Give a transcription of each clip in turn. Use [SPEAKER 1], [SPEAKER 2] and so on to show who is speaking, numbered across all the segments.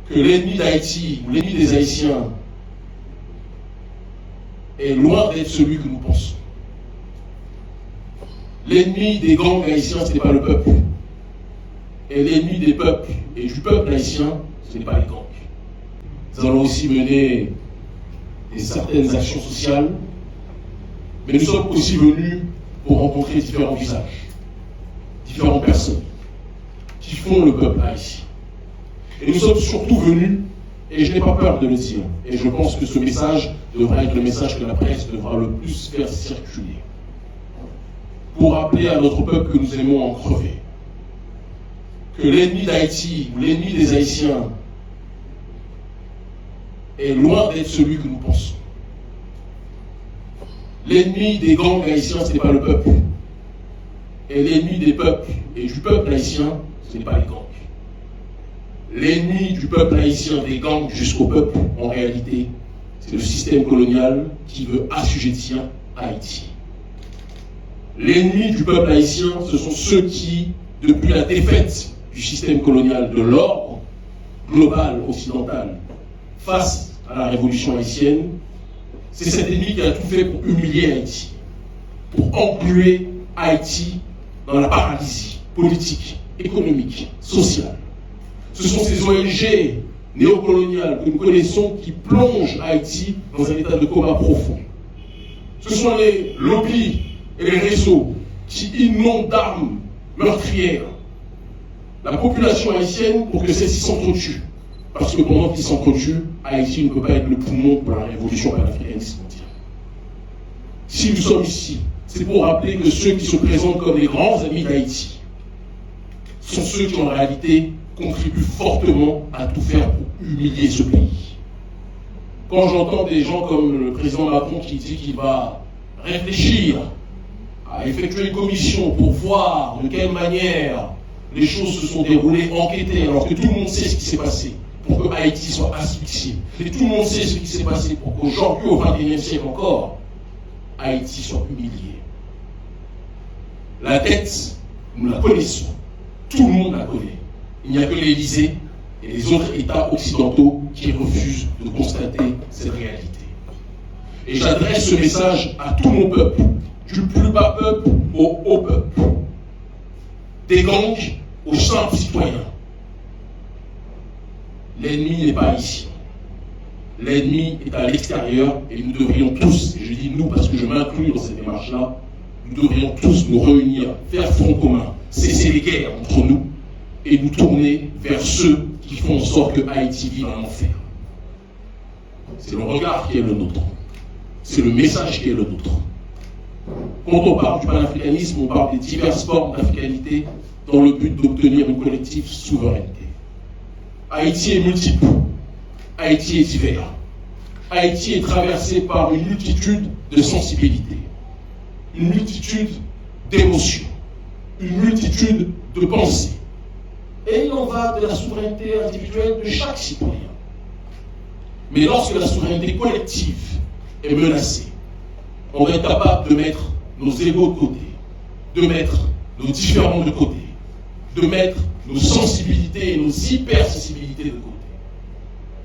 [SPEAKER 1] que l'ennemi d'Haïti ou l'ennemi des Haïtiens est loin d'être celui que nous pensons. L'ennemi des gangs haïtiens, ce n'est pas le peuple. Et l'ennemi des peuples et du peuple haïtien, ce n'est pas les gangs. Nous allons aussi mener certaines actions sociales, mais nous sommes aussi venus pour rencontrer différents visages, différentes personnes qui font le peuple haïtien. Et nous sommes surtout venus, et je n'ai pas peur de le dire, et je pense que ce message devra être le message que la presse devra le plus faire circuler, pour rappeler à notre peuple que nous aimons en crever, que l'ennemi d'Haïti ou l'ennemi des Haïtiens est loin d'être celui que nous pensons. L'ennemi des gangs haïtiens, ce n'est pas le peuple. Et l'ennemi des peuples et du peuple haïtien, ce n'est pas les gangs. L'ennemi du peuple haïtien, des gangs jusqu'au peuple, en réalité, c'est le système colonial qui veut assujettir Haïti. L'ennemi du peuple haïtien, ce sont ceux qui, depuis la défaite du système colonial de l'ordre global occidental face à la révolution haïtienne, c'est cet ennemi qui a tout fait pour humilier Haïti, pour engluer Haïti dans la paralysie politique, économique, sociale. Ce sont ces ONG néocoloniales que nous connaissons qui plongent Haïti dans un état de coma profond. Ce sont les lobbies et les réseaux qui inondent d'armes meurtrières la population haïtienne pour que celle-ci s'entretue. Parce que pendant qu'ils s'entretuent, Haïti ne peut pas être le poumon pour la révolution panafricaniste mondiale. Si nous sommes ici, c'est pour rappeler que ceux qui se présentent comme les grands amis d'Haïti sont ceux qui en réalité contribuent fortement à tout faire pour humilier ce pays. Quand j'entends des gens comme le président Macron qui dit qu'il va réfléchir à effectuer une commission pour voir de quelle manière les choses se sont déroulées, enquêter, alors que tout le monde sait ce qui s'est passé pour que Haïti soit asphyxié. Et tout le monde sait ce qui s'est passé pour qu'aujourd'hui, au XXIe siècle encore, Haïti soit humilié. La dette, nous la connaissons. Tout le monde la connaît. Il n'y a que l'Élysée et les autres États occidentaux qui refusent de constater cette réalité. Et j'adresse ce message à tout mon peuple, du plus bas peuple au haut peuple, des gangs aux simples citoyens. L'ennemi n'est pas ici. L'ennemi est à l'extérieur et nous devrions tous, et je dis nous parce que je m'inclus dans cette démarche-là, nous devrions tous nous réunir, faire front commun, cesser les guerres entre nous et nous tourner vers ceux qui font en sorte que Haïti vive un enfer. C'est le regard qui est le nôtre. C'est le message qui est le nôtre. Quand on parle du panafricanisme, on parle des diverses formes d'africanité dans le but d'obtenir une collective souveraineté. Haïti est multiple. Haïti est divers. Haïti est traversé par une multitude de sensibilités, une multitude d'émotions, une multitude de pensées. Et il en va de la souveraineté individuelle de chaque citoyen. Mais lorsque la souveraineté collective est menacée, on va être capable de mettre nos égos de côté, de mettre nos différends de côté, de mettre nos sensibilités et nos hypersensibilités de côté,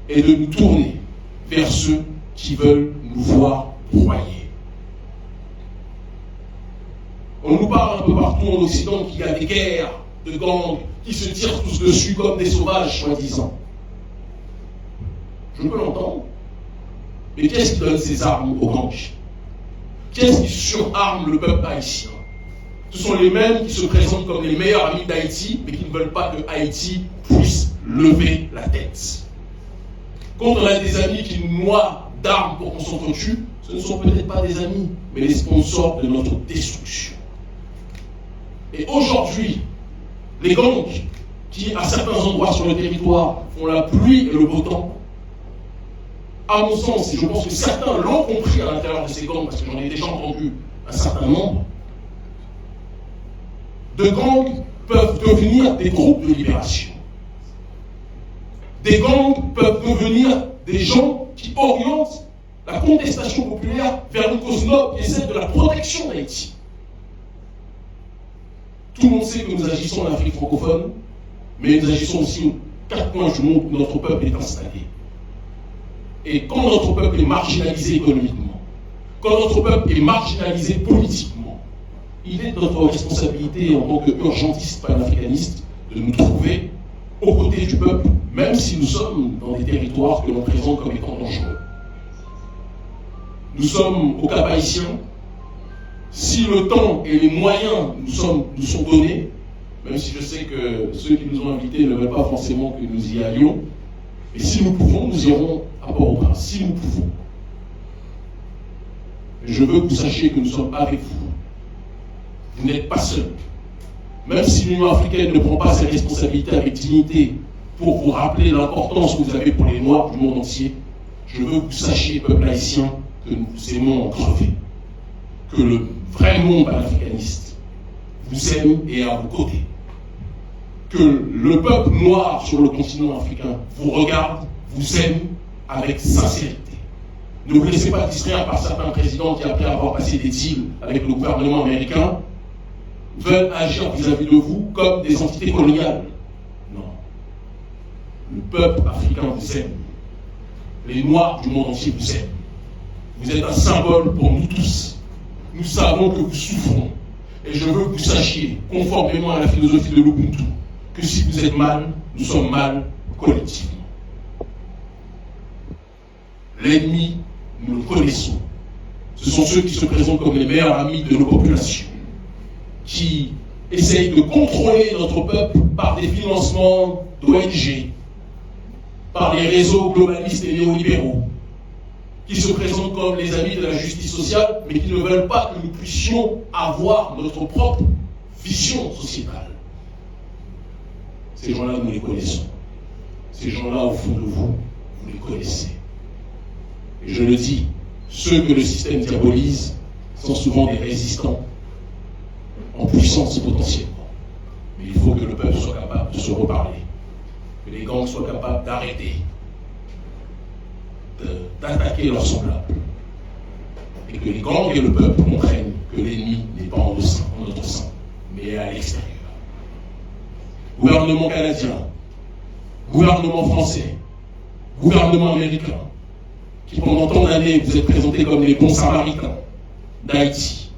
[SPEAKER 1] et de nous tourner vers ceux qui veulent nous voir broyer. On nous parle un peu partout en Occident qu'il y a des guerres de gangs qui se tirent tous dessus comme des sauvages, soi-disant. Je peux l'entendre. Mais qui est-ce qui donne ces armes aux gangs? Qui est-ce qui surarme le peuple haïtien? Ce sont les mêmes qui se présentent comme les meilleurs amis d'Haïti, mais qui ne veulent pas que Haïti puisse lever la tête. Quand on a des amis qui nous noient d'armes pour qu'on s'entretue, ce ne sont peut-être pas des amis, mais les sponsors de notre destruction. Et aujourd'hui, les gangs qui, à certains endroits sur le territoire, font la pluie et le beau temps, à mon sens, et je pense que certains l'ont compris à l'intérieur de ces gangs, parce que j'en ai déjà entendu un certain nombre, de gangs peuvent devenir des groupes de libération. Des gangs peuvent devenir des gens qui orientent la contestation populaire vers une cause noble qui est celle de la protection d'Haïti. Tout le monde sait que nous agissons en Afrique francophone, mais nous agissons aussi aux quatre coins du monde où notre peuple est installé. Et quand notre peuple est marginalisé économiquement, quand notre peuple est marginalisé politiquement, il est de notre responsabilité en tant qu'urgentiste panafricaniste de nous trouver aux côtés du peuple, même si nous sommes dans des territoires que l'on présente comme étant dangereux. Nous sommes au Cap haïtien. Si le temps et les moyens nous sont donnés, même si je sais que ceux qui nous ont invités ne veulent pas forcément que nous y allions, mais si nous pouvons, nous irons à Port-au-Prince, si nous pouvons. Je veux que vous sachiez que nous sommes avec vous. Vous n'êtes pas seuls. Même si l'Union africaine ne prend pas ses responsabilités avec dignité pour vous rappeler l'importance que vous avez pour les Noirs du monde entier, je veux que vous sachiez, peuple haïtien, que nous vous aimons en crever. Que le vrai monde panafricaniste vous aime et est à vos côtés. Que le peuple noir sur le continent africain vous regarde, vous aime avec sincérité. Ne vous laissez pas distraire par certains présidents qui, après avoir passé des deals avec le gouvernement américain, veulent agir vis-à-vis de vous comme des entités coloniales. Non. Le peuple africain vous aime. Les Noirs du monde entier vous aiment. Vous êtes un symbole pour nous tous. Nous savons que vous souffrons. Et je veux que vous sachiez, conformément à la philosophie de l'Ubuntu, que si vous êtes mal, nous sommes mal collectivement. L'ennemi, nous le connaissons. Ce sont ceux qui se présentent comme les meilleurs amis de nos populations, qui essayent de contrôler notre peuple par des financements d'ONG, par les réseaux globalistes et néolibéraux, qui se présentent comme les amis de la justice sociale, mais qui ne veulent pas que nous puissions avoir notre propre vision sociétale. Ces gens-là, nous les connaissons. Ces gens-là, au fond de vous, vous les connaissez. Et je le dis, ceux que le système diabolise sont souvent des résistants en puissance potentiellement. Mais il faut que le peuple soit capable de se reparler, que les gangs soient capables d'arrêter, d'attaquer leurs semblables, et que les gangs et le peuple comprennent que l'ennemi n'est pas en notre sein, mais à l'extérieur. Gouvernement canadien, gouvernement français, gouvernement américain, qui pendant tant d'années vous êtes présentés comme les bons samaritains d'Haïti.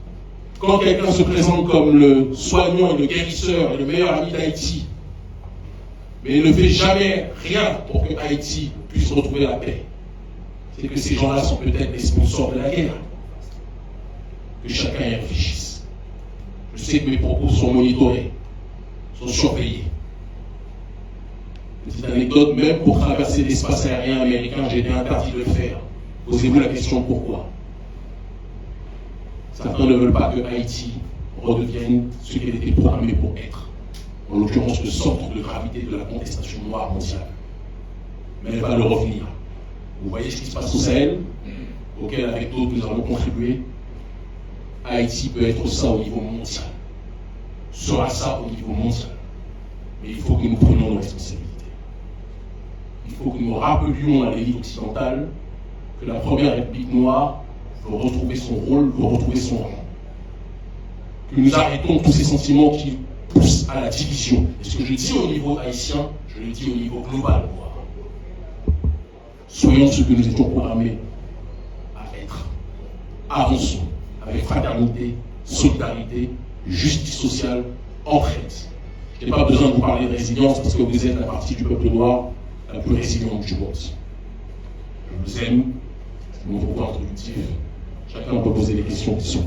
[SPEAKER 1] Quand quelqu'un se présente comme le soignant et le guérisseur et le meilleur ami d'Haïti, mais il ne fait jamais rien pour que Haïti puisse retrouver la paix, c'est que ces gens-là sont peut-être les sponsors de la guerre. Que chacun y réfléchisse. Je sais que mes propos sont monitorés, sont surveillés. Petite anecdote, même pour traverser l'espace aérien américain, j'ai été interdit de le faire. Posez-vous la question pourquoi. Certains ne veulent pas que Haïti redevienne ce qu'elle était programmée pour être. En l'occurrence, le centre de gravité de la contestation noire mondiale. Mais elle va le revenir. Vous voyez ce qui se passe au Sahel, auquel avec d'autres nous allons contribuer. Haïti peut être ça au niveau mondial, sera ça au niveau mondial. Mais il faut que nous prenions nos responsabilités. Il faut que nous rappelions à l'élite occidentale que la première République noire veut retrouver son rôle, veut retrouver son rang. Que nous arrêtons tous ces sentiments qui poussent à la division. Et ce que je dis au niveau haïtien, je le dis au niveau global. Soyons ce que nous étions programmés à être. Avançons avec fraternité, solidarité, justice sociale, entraide. Je n'ai pas besoin de vous parler de résilience parce que vous êtes la partie du peuple noir la plus résiliente du monde. Je vous aime, c'est mon propos introductif. Chacun peut poser les questions qui sont.